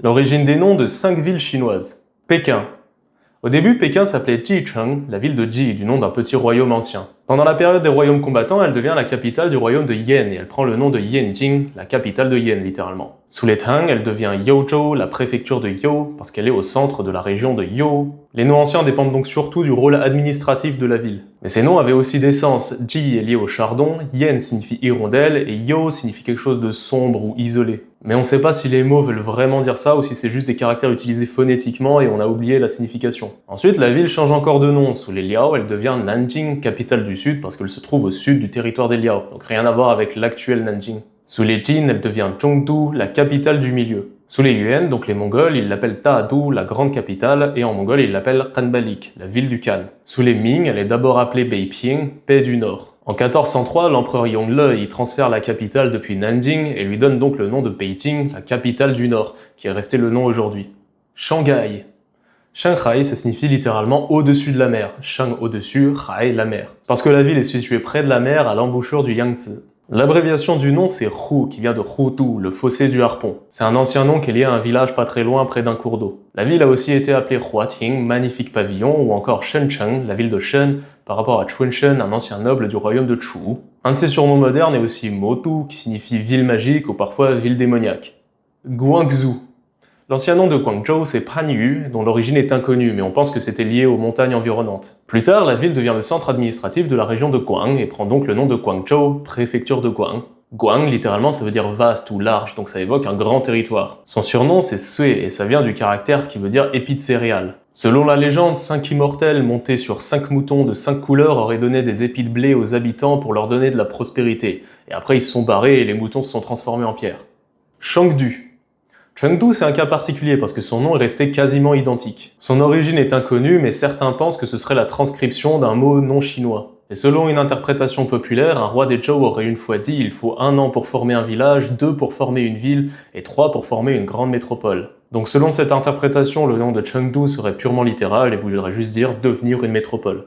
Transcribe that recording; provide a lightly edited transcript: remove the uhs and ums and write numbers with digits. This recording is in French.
L'origine des noms de 5 villes chinoises. Pékin. Au début, Pékin s'appelait Jicheng, la ville de Ji, du nom d'un petit royaume ancien. Pendant la période des royaumes combattants, elle devient la capitale du royaume de Yan et elle prend le nom de Yanjing, la capitale de Yan littéralement. Sous les Tang, elle devient Yaozhou, la préfecture de You, parce qu'elle est au centre de la région de You. Les noms anciens dépendent donc surtout du rôle administratif de la ville. Mais ces noms avaient aussi des sens. Ji est lié au chardon, Yan signifie hirondelle et You signifie quelque chose de sombre ou isolé. Mais on ne sait pas si les mots veulent vraiment dire ça ou si c'est juste des caractères utilisés phonétiquement et on a oublié la signification. Ensuite, la ville change encore de nom. Sous les Liao, elle devient Nanjing, capitale du sud, parce qu'elle se trouve au sud du territoire des Liao, donc rien à voir avec l'actuel Nanjing. Sous les Jin, elle devient Zhongdu, la capitale du milieu. Sous les Yuan, donc les Mongols, ils l'appellent Ta'adu, la grande capitale, et en mongol, ils l'appellent Khanbalik, la ville du Khan. Sous les Ming, elle est d'abord appelée Beiping, paix du Nord. En 1403, l'empereur Yongle y transfère la capitale depuis Nanjing et lui donne donc le nom de Beijing, la capitale du Nord, qui est resté le nom aujourd'hui. Shanghai. Shanghai, ça signifie littéralement au-dessus de la mer. Shang au-dessus, Hai la mer. Parce que la ville est située près de la mer, à l'embouchure du Yangtze. L'abréviation du nom, c'est Hu, qui vient de Hutu, le fossé du harpon. C'est un ancien nom qui est lié à un village pas très loin, près d'un cours d'eau. La ville a aussi été appelée Huating, magnifique pavillon, ou encore Shenzhen, la ville de Shen, par rapport à Chunshen, un ancien noble du royaume de Chu. Un de ses surnoms modernes est aussi Motu, qui signifie ville magique ou parfois ville démoniaque. Guangzhou. L'ancien nom de Guangzhou, c'est Panyu, dont l'origine est inconnue, mais on pense que c'était lié aux montagnes environnantes. Plus tard, la ville devient le centre administratif de la région de Guang et prend donc le nom de Guangzhou, préfecture de Guang. Guang, littéralement, ça veut dire vaste ou large, donc ça évoque un grand territoire. Son surnom, c'est Sui, et ça vient du caractère qui veut dire épi de céréales. Selon la légende, 5 immortels montés sur 5 moutons de 5 couleurs auraient donné des épis de blé aux habitants pour leur donner de la prospérité. Et après, ils se sont barrés et les moutons se sont transformés en pierre. Chengdu. Chengdu, c'est un cas particulier parce que son nom est resté quasiment identique. Son origine est inconnue, mais certains pensent que ce serait la transcription d'un mot non chinois. Et selon une interprétation populaire, un roi des Zhou aurait une fois dit « il faut 1 an pour former un village, 2 pour former une ville et 3 pour former une grande métropole ». Donc selon cette interprétation, le nom de Chengdu serait purement littéral et voudrait juste dire « devenir une métropole ».